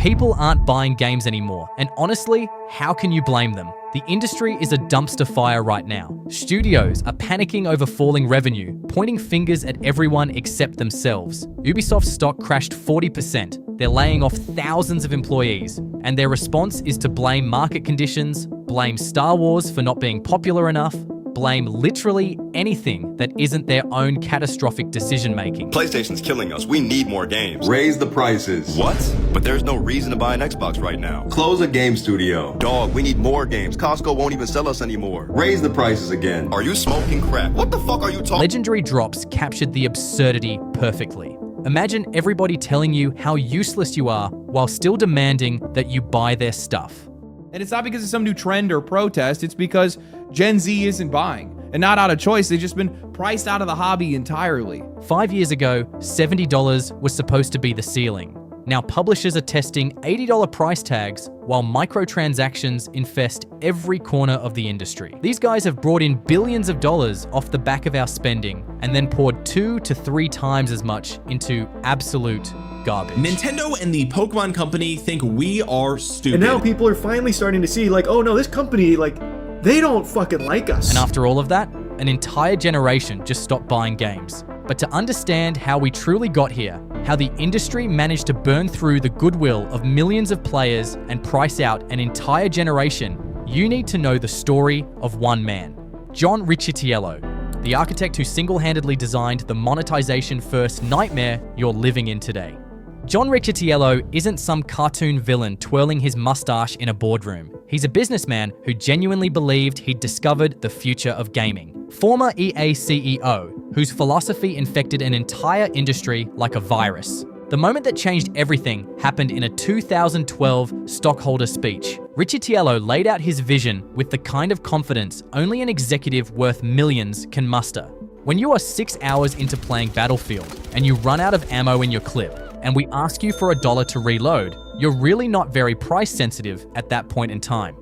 People aren't buying games anymore, and honestly, how can you blame them? The industry is a dumpster fire right now. Studios are panicking over falling revenue, pointing fingers at everyone except themselves. Ubisoft's stock crashed 40%. They're laying off thousands of employees, and their response is to blame market conditions, blame Star Wars for not being popular enough, blame literally anything that isn't their own catastrophic decision-making. PlayStation's killing us. We need more games. Raise the prices. What? But there's no reason to buy an Xbox right now. Close a game studio. Dog, we need more games. Costco won't even sell us anymore. Raise the prices again. Are you smoking crack? What the fuck are you talking? Legendary drops captured the absurdity perfectly. Imagine everybody telling you how useless you are while still demanding that you buy their stuff. And it's not because of some new trend or protest, it's because Gen Z isn't buying. And not out of choice, they've just been priced out of the hobby entirely. 5 years ago, $70 was supposed to be the ceiling. Now publishers are testing $80 price tags while microtransactions infest every corner of the industry. These guys have brought in billions of dollars off the back of our spending and then poured 2 to 3 times as much into absolute garbage. Nintendo and the Pokemon Company think we are stupid. And now people are finally starting to see, like, oh no, this company, like, they don't fucking like us. And after all of that, an entire generation just stopped buying games. But to understand how we truly got here, how the industry managed to burn through the goodwill of millions of players and price out an entire generation, you need to know the story of one man, John Riccitiello, the architect who single-handedly designed the monetization-first nightmare you're living in today. John Riccitiello isn't some cartoon villain twirling his mustache in a boardroom. He's a businessman who genuinely believed he'd discovered the future of gaming. Former EA CEO, whose philosophy infected an entire industry like a virus. The moment that changed everything happened in a 2012 stockholder speech. Riccitiello laid out his vision with the kind of confidence only an executive worth millions can muster. When you are 6 hours into playing Battlefield and you run out of ammo in your clip, and we ask you for $1 to reload, you're really not very price sensitive at that point in time.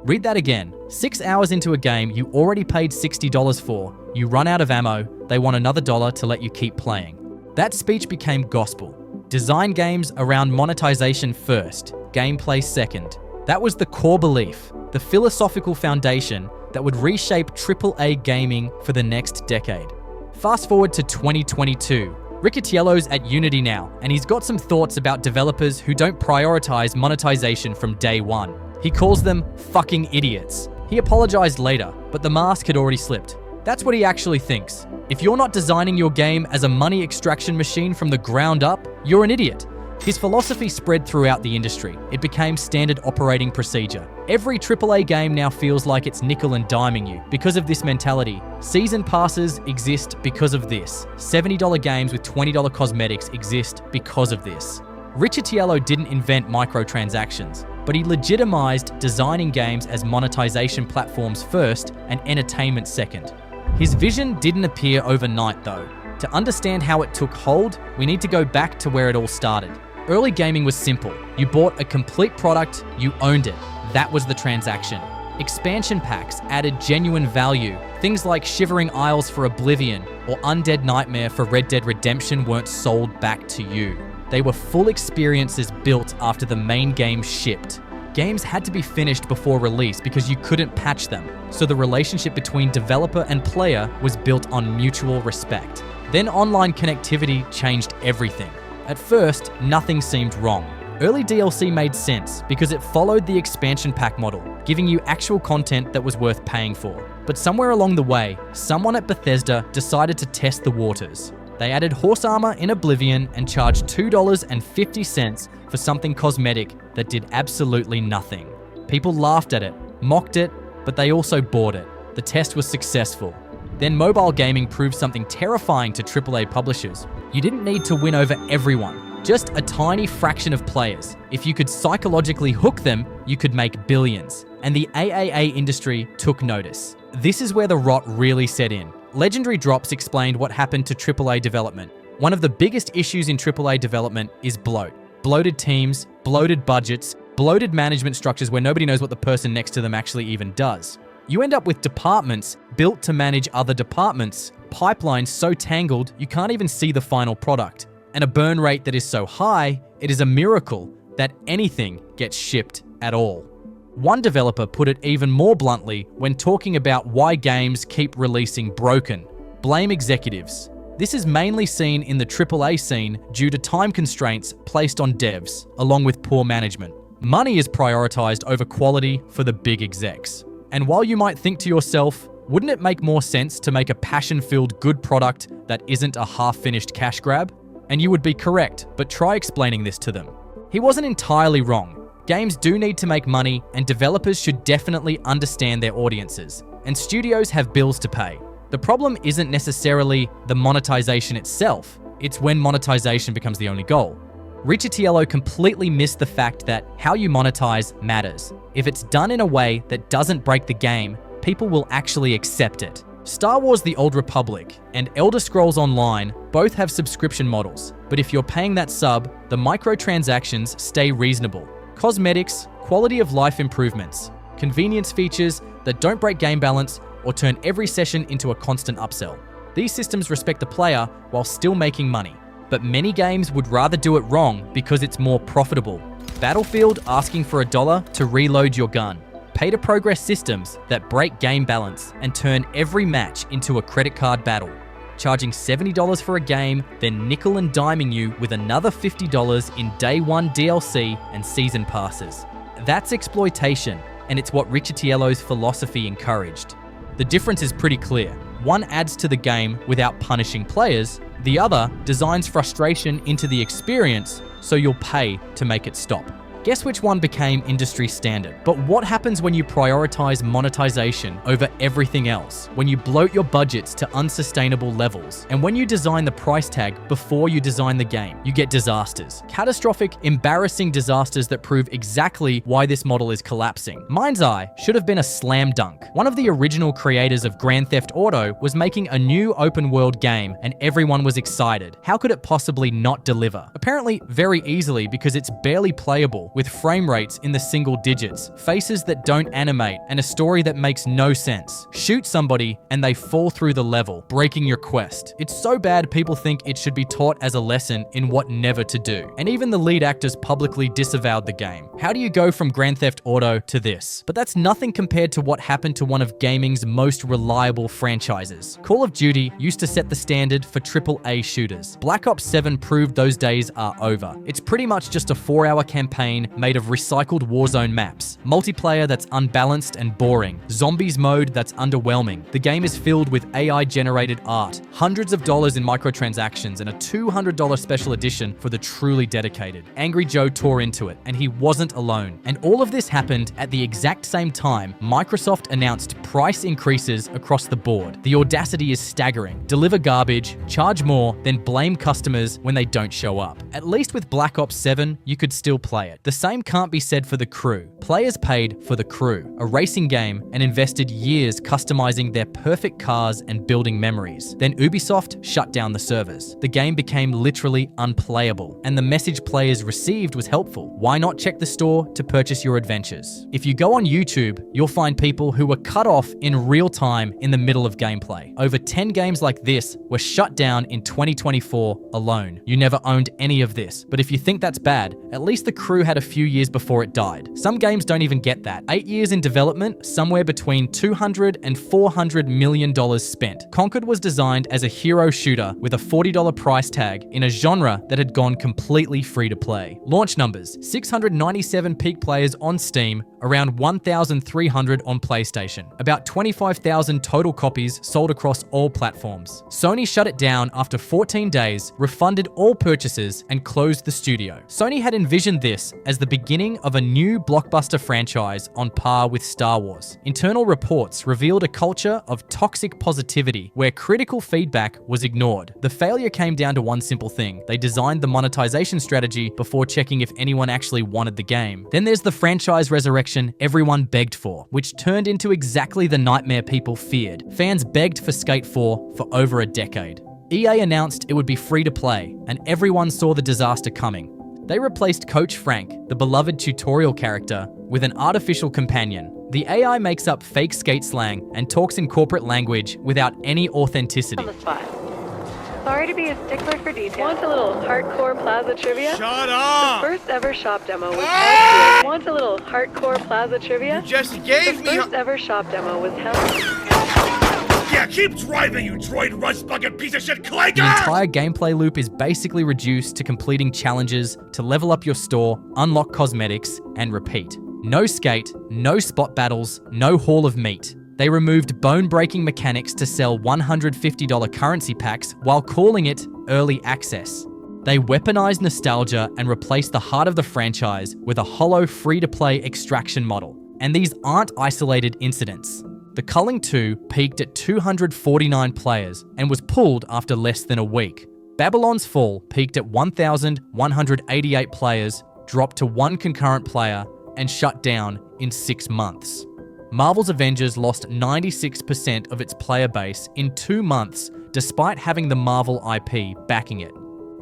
Read that again. 6 hours into a game you already paid $60 for, you run out of ammo, they want another $1 to let you keep playing. That speech became gospel. Design games around monetization first, gameplay second. That was the core belief, the philosophical foundation that would reshape AAA gaming for the next decade. Fast forward to 2022. Riccitiello's at Unity now, and he's got some thoughts about developers who don't prioritize monetization from day one. He calls them fucking idiots. He apologized later, but the mask had already slipped. That's what he actually thinks. If you're not designing your game as a money extraction machine from the ground up, you're an idiot. His philosophy spread throughout the industry. It became standard operating procedure. Every AAA game now feels like it's nickel and diming you because of this mentality. Season passes exist because of this. $70 games with $20 cosmetics exist because of this. Riccitiello didn't invent microtransactions, but he legitimized designing games as monetization platforms first and entertainment second. His vision didn't appear overnight though. To understand how it took hold, we need to go back to where it all started. Early gaming was simple. You bought a complete product, you owned it. That was the transaction. Expansion packs added genuine value. Things like Shivering Isles for Oblivion or Undead Nightmare for Red Dead Redemption weren't sold back to you. They were full experiences built after the main game shipped. Games had to be finished before release because you couldn't patch them, so the relationship between developer and player was built on mutual respect. Then online connectivity changed everything. At first, nothing seemed wrong. Early DLC made sense because it followed the expansion pack model, giving you actual content that was worth paying for. But somewhere along the way, someone at Bethesda decided to test the waters. They added horse armor in Oblivion and charged $2.50 for something cosmetic that did absolutely nothing. People laughed at it, mocked it, but they also bought it. The test was successful. Then mobile gaming proved something terrifying to AAA publishers. You didn't need to win over everyone, just a tiny fraction of players. If you could psychologically hook them, you could make billions. And the AAA industry took notice. This is where the rot really set in. Legendary Drops explained what happened to AAA development. One of the biggest issues in AAA development is bloat. Bloated teams, bloated budgets, bloated management structures where nobody knows what the person next to them actually even does. You end up with departments built to manage other departments, pipelines so tangled you can't even see the final product, and a burn rate that is so high, it is a miracle that anything gets shipped at all. One developer put it even more bluntly when talking about why games keep releasing broken. Blame executives. This is mainly seen in the AAA scene due to time constraints placed on devs, along with poor management. Money is prioritized over quality for the big execs. And while you might think to yourself, wouldn't it make more sense to make a passion-filled good product that isn't a half-finished cash grab? And you would be correct, but try explaining this to them. He wasn't entirely wrong. Games do need to make money, and developers should definitely understand their audiences, and studios have bills to pay. The problem isn't necessarily the monetization itself, it's when monetization becomes the only goal. Riccitiello completely missed the fact that how you monetize matters. If it's done in a way that doesn't break the game, people will actually accept it. Star Wars: The Old Republic and Elder Scrolls Online both have subscription models, but if you're paying that sub, the microtransactions stay reasonable. Cosmetics, quality of life improvements, convenience features that don't break game balance or turn every session into a constant upsell. These systems respect the player while still making money. But many games would rather do it wrong because it's more profitable. Battlefield asking for $1 to reload your gun. Pay-to-progress systems that break game balance and turn every match into a credit card battle. Charging $70 for a game, then nickel and diming you with another $50 in day one DLC and season passes. That's exploitation, and it's what Riccitiello's philosophy encouraged. The difference is pretty clear. One adds to the game without punishing players, the other designs frustration into the experience so you'll pay to make it stop. Guess which one became industry standard? But what happens when you prioritize monetization over everything else? When you bloat your budgets to unsustainable levels? And when you design the price tag before you design the game, you get disasters. Catastrophic, embarrassing disasters that prove exactly why this model is collapsing. Mind's Eye should have been a slam dunk. One of the original creators of Grand Theft Auto was making a new open world game and everyone was excited. How could it possibly not deliver? Apparently very easily because it's barely playable, with frame rates in the single digits, faces that don't animate, and a story that makes no sense. Shoot somebody and they fall through the level, breaking your quest. It's so bad people think it should be taught as a lesson in what never to do. And even the lead actors publicly disavowed the game. How do you go from Grand Theft Auto to this? But that's nothing compared to what happened to one of gaming's most reliable franchises. Call of Duty used to set the standard for AAA shooters. Black Ops 7 proved those days are over. It's pretty much just a 4-hour campaign made of recycled Warzone maps, multiplayer that's unbalanced and boring, zombies mode that's underwhelming. The game is filled with AI-generated art, hundreds of dollars in microtransactions, and a $200 special edition for the truly dedicated. Angry Joe tore into it, and he wasn't alone. And all of this happened at the exact same time Microsoft announced price increases across the board. The audacity is staggering. Deliver garbage, charge more, then blame customers when they don't show up. At least with Black Ops 7, you could still play it. The same can't be said for The Crew. Players paid for The Crew, a racing game, and invested years customizing their perfect cars and building memories. Then Ubisoft shut down the servers. The game became literally unplayable, and the message players received was helpful. Why not check the store to purchase your adventures? If you go on YouTube, you'll find people who were cut off in real time in the middle of gameplay. Over 10 games like this were shut down in 2024 alone. You never owned any of this, but if you think that's bad, at least The Crew had a few years before it died. Some games don't even get that. 8 years in development, somewhere between $200 and $400 million spent. Conquered was designed as a hero shooter with a $40 price tag in a genre that had gone completely free to play. Launch numbers: 697 peak players on Steam, around 1,300 on PlayStation. About 25,000 total copies sold across all platforms. Sony shut it down after 14 days, refunded all purchases, and closed the studio. Sony had envisioned this as the beginning of a new blockbuster franchise on par with Star Wars. Internal reports revealed a culture of toxic positivity where critical feedback was ignored. The failure came down to one simple thing: they designed the monetization strategy before checking if anyone actually wanted the game. Then there's the franchise resurrection everyone begged for, which turned into exactly the nightmare people feared. Fans begged for Skate 4 for over a decade. EA announced it would be free to play, and everyone saw the disaster coming. They replaced Coach Frank, the beloved tutorial character, with an artificial companion. The AI makes up fake skate slang and talks in corporate language without any authenticity. Sorry to be a stickler for details. Want a little hardcore plaza trivia? Shut up! The first ever shop demo was held here. Want a little hardcore plaza trivia? You just gave me. The first ever shop demo was held. Yeah, keep driving, you droid rust bucket piece of shit The clanker! entire gameplay loop is basically reduced to completing challenges to level up your store, unlock cosmetics, and repeat. No skate, no spot battles, no haul of meat. They removed bone-breaking mechanics to sell $150 currency packs while calling it early access. They weaponized nostalgia and replaced the heart of the franchise with a hollow free-to-play extraction model. And these aren't isolated incidents. The Culling 2 peaked at 249 players and was pulled after less than a week. Babylon's Fall peaked at 1,188 players, dropped to 1 concurrent player, and shut down in 6 months. Marvel's Avengers lost 96% of its player base in 2 months, despite having the Marvel IP backing it.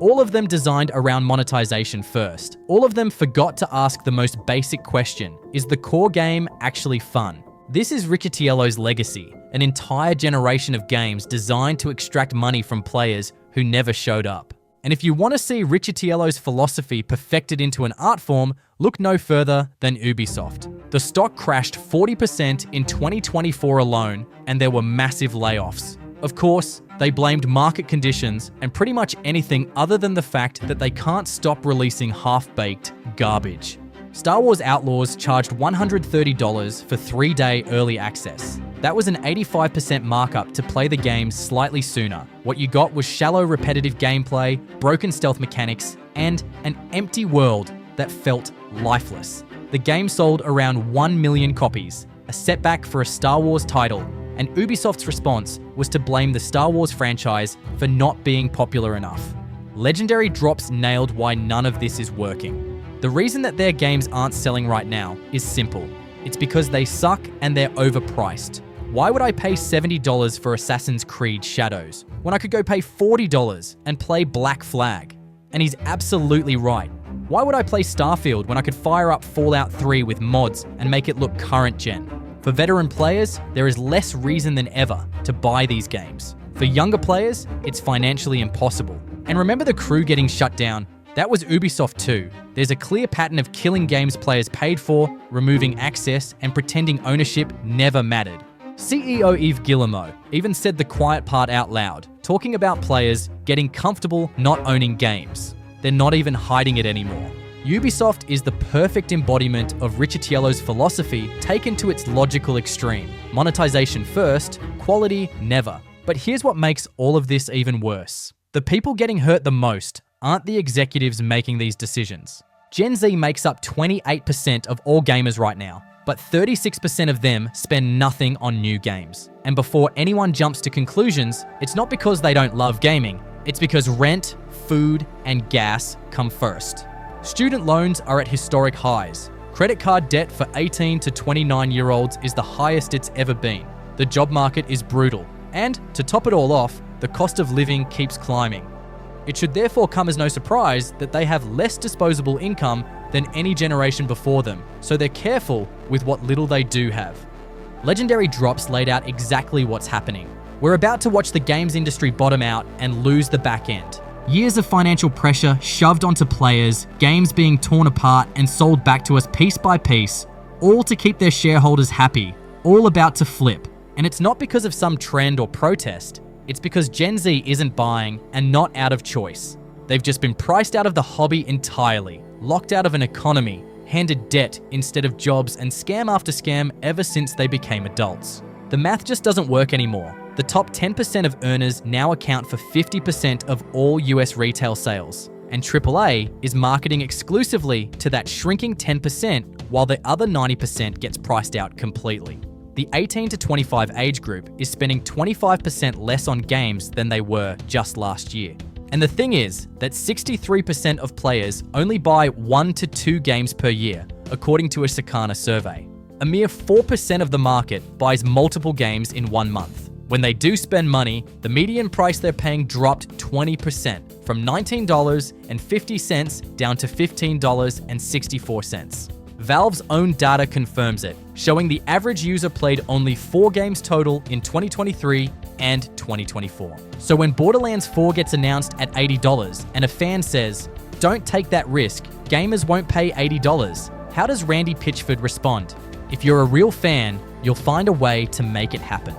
All of them designed around monetization first. All of them forgot to ask the most basic question: is the core game actually fun? This is Riccitiello's legacy, an entire generation of games designed to extract money from players who never showed up. And if you want to see Riccitiello's philosophy perfected into an art form, look no further than Ubisoft. The stock crashed 40% in 2024 alone, and there were massive layoffs. Of course, they blamed market conditions and pretty much anything other than the fact that they can't stop releasing half-baked garbage. Star Wars Outlaws charged $130 for 3-day early access. That was an 85% markup to play the game slightly sooner. What you got was shallow, repetitive gameplay, broken stealth mechanics, and an empty world that felt lifeless. The game sold around 1 million copies, a setback for a Star Wars title, and Ubisoft's response was to blame the Star Wars franchise for not being popular enough. Legendary Drops nailed why none of this is working. The reason that their games aren't selling right now is simple. It's because they suck and they're overpriced. Why would I pay $70 for Assassin's Creed Shadows when I could go pay $40 and play Black Flag? And he's absolutely right. Why would I play Starfield when I could fire up Fallout 3 with mods and make it look current gen? For veteran players, there is less reason than ever to buy these games. For younger players, it's financially impossible. And remember the Crew getting shut down? That was Ubisoft too. There's a clear pattern of killing games players paid for, removing access, and pretending ownership never mattered. CEO Yves Guillemot even said the quiet part out loud, talking about players getting comfortable not owning games. They're not even hiding it anymore. Ubisoft is the perfect embodiment of Riccitiello's philosophy taken to its logical extreme. Monetization first, quality never. But here's what makes all of this even worse. The people getting hurt the most aren't the executives making these decisions. Gen Z makes up 28% of all gamers right now, but 36% of them spend nothing on new games. And before anyone jumps to conclusions, it's not because they don't love gaming, it's because rent, food, and gas come first. Student loans are at historic highs. Credit card debt for 18 to 29-year-olds is the highest it's ever been. The job market is brutal. And to top it all off, the cost of living keeps climbing. It should therefore come as no surprise that they have less disposable income than any generation before them, so they're careful with what little they do have. Legendary Drops laid out exactly what's happening. We're about to watch the games industry bottom out and lose the back end. Years of financial pressure shoved onto players, games being torn apart and sold back to us piece by piece, all to keep their shareholders happy, all about to flip. And it's not because of some trend or protest. It's because Gen Z isn't buying and not out of choice. They've just been priced out of the hobby entirely, locked out of an economy, handed debt instead of jobs, and scam after scam ever since they became adults. The math just doesn't work anymore. The top 10% of earners now account for 50% of all US retail sales, and AAA is marketing exclusively to that shrinking 10% while the other 90% gets priced out completely. The 18 to 25 age group is spending 25% less on games than they were just last year. And the thing is that 63% of players only buy 1 to 2 games per year, according to a Sakana survey. A mere 4% of the market buys multiple games in 1 month. When they do spend money, the median price they're paying dropped 20%, from $19.50 down to $15.64. Valve's own data confirms it, showing the average user played only 4 games total in 2023 and 2024. So when Borderlands 4 gets announced at $80 and a fan says, "Don't take that risk, gamers won't pay $80, how does Randy Pitchford respond? If you're a real fan, you'll find a way to make it happen."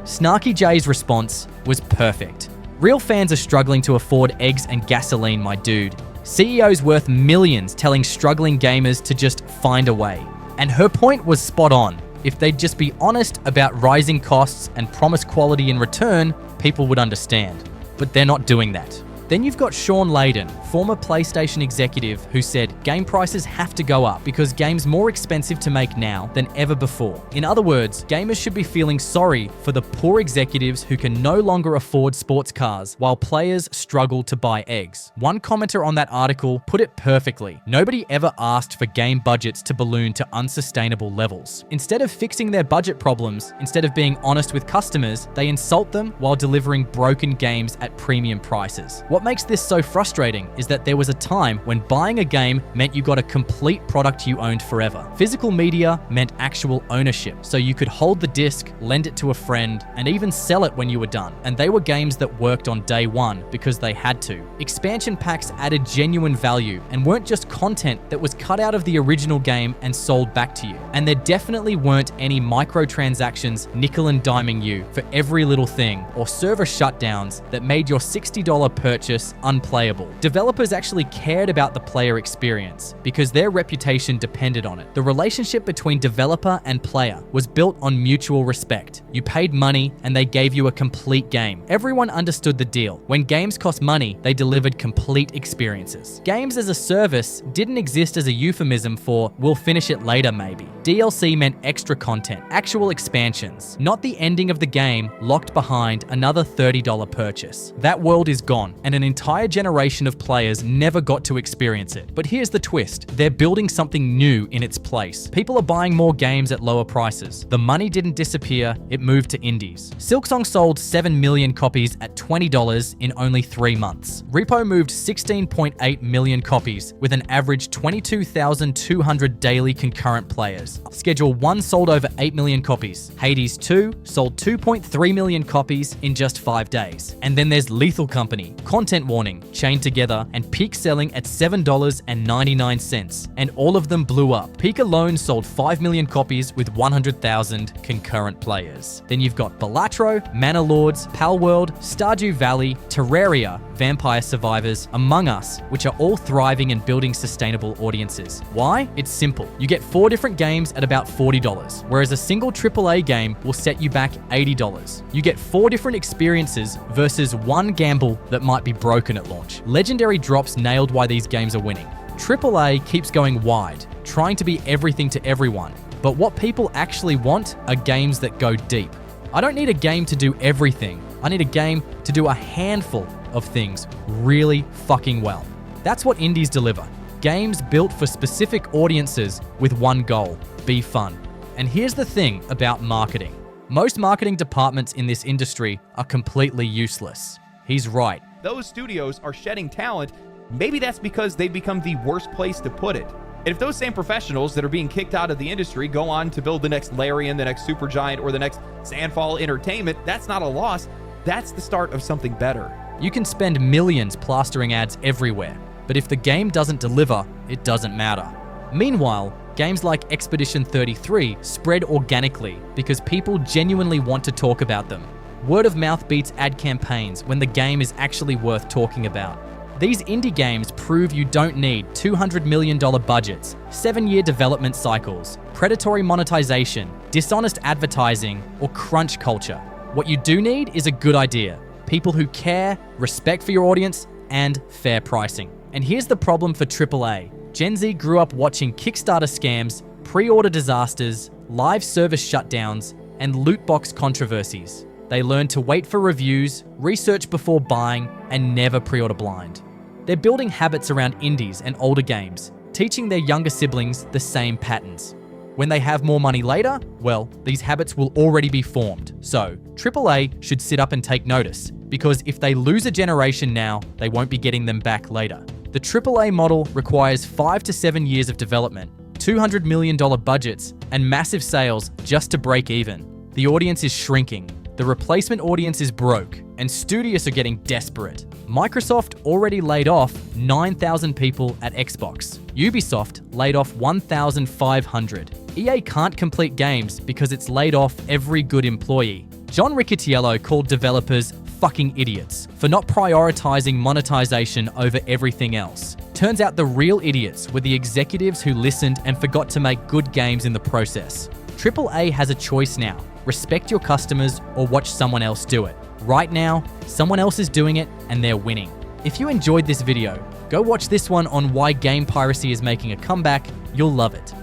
Snarky J's response was perfect. Real fans are struggling to afford eggs and gasoline, my dude. CEOs worth millions telling struggling gamers to just find a way. And her point was spot on. If they'd just be honest about rising costs and promise quality in return, people would understand. But they're not doing that. Then you've got Sean Layden, former PlayStation executive, who said game prices have to go up because games more expensive to make now than ever before. In other words, gamers should be feeling sorry for the poor executives who can no longer afford sports cars while players struggle to buy eggs. One commenter on that article put it perfectly. Nobody ever asked for game budgets to balloon to unsustainable levels. Instead of fixing their budget problems, instead of being honest with customers, they insult them while delivering broken games at premium prices. What makes this so frustrating is that there was a time when buying a game meant you got a complete product you owned forever. Physical media meant actual ownership, so you could hold the disc, lend it to a friend, and even sell it when you were done. And they were games that worked on day one because they had to. Expansion packs added genuine value and weren't just content that was cut out of the original game and sold back to you. And there definitely weren't any microtransactions nickel and diming you for every little thing or server shutdowns that made your $60 purchase unplayable. Developers actually cared about the player experience because their reputation depended on it. The relationship between developer and player was built on mutual respect. You paid money and they gave you a complete game. Everyone understood the deal. When games cost money, they delivered complete experiences. Games as a service didn't exist as a euphemism for "we'll finish it later maybe." DLC meant extra content, actual expansions, not the ending of the game locked behind another $30 purchase. That world is gone, and an entire generation of players never got to experience it. But here's the twist. They're building something new in its place. People are buying more games at lower prices. The money didn't disappear, it moved to indies. Silksong sold 7 million copies at $20 in only 3 months. Repo moved 16.8 million copies with an average 22,200 daily concurrent players. Schedule 1 sold over 8 million copies. Hades 2 sold 2.3 million copies in just 5 days. And then there's Lethal Company, content warning, chained together, and peak selling at $7.99, and all of them blew up. Peak alone sold 5 million copies with 100,000 concurrent players. Then you've got Balatro, Mana Lords, Palworld, Stardew Valley, Terraria, Vampire Survivors, Among Us, which are all thriving and building sustainable audiences. Why? It's simple. You get 4 different games at about $40, whereas a single AAA game will set you back $80. You get 4 different experiences versus one gamble that might be broken at launch. Legendary drops nailed why these games are winning. AAA keeps going wide, trying to be everything to everyone, but what people actually want are games that go deep. I don't need a game to do everything. I need a game to do a handful of things really fucking well. That's what indies deliver. Games built for specific audiences with one goal: be fun. And here's the thing about marketing. Most marketing departments in this industry are completely useless. He's right. Those studios are shedding talent. Maybe that's because they've become the worst place to put it. And if those same professionals that are being kicked out of the industry go on to build the next Larian, the next Supergiant, or the next Sandfall Entertainment, that's not a loss. That's the start of something better. You can spend millions plastering ads everywhere, but if the game doesn't deliver, it doesn't matter. Meanwhile, games like Expedition 33 spread organically because people genuinely want to talk about them. Word of mouth beats ad campaigns when the game is actually worth talking about. These indie games prove you don't need $200 million budgets, 7-year development cycles, predatory monetization, dishonest advertising, or crunch culture. What you do need is a good idea, people who care, respect for your audience, and fair pricing. And here's the problem for AAA. Gen Z grew up watching Kickstarter scams, pre-order disasters, live service shutdowns, and loot box controversies. They learned to wait for reviews, research before buying, and never pre-order blind. They're building habits around indies and older games, teaching their younger siblings the same patterns. When they have more money later, well, these habits will already be formed. So, AAA should sit up and take notice, because if they lose a generation now, they won't be getting them back later. The AAA model requires 5 to 7 years of development, $200 million budgets, and massive sales just to break even. The audience is shrinking, The replacement audience is broke, and studios are getting desperate. Microsoft already laid off 9,000 people at Xbox. Ubisoft laid off 1,500. EA can't complete games because it's laid off every good employee. John Riccitiello called developers fucking idiots for not prioritizing monetization over everything else. Turns out the real idiots were the executives who listened and forgot to make good games in the process. AAA has a choice now. Respect your customers or watch someone else do it. Right now, someone else is doing it and they're winning. If you enjoyed this video, go watch this one on why game piracy is making a comeback. You'll love it.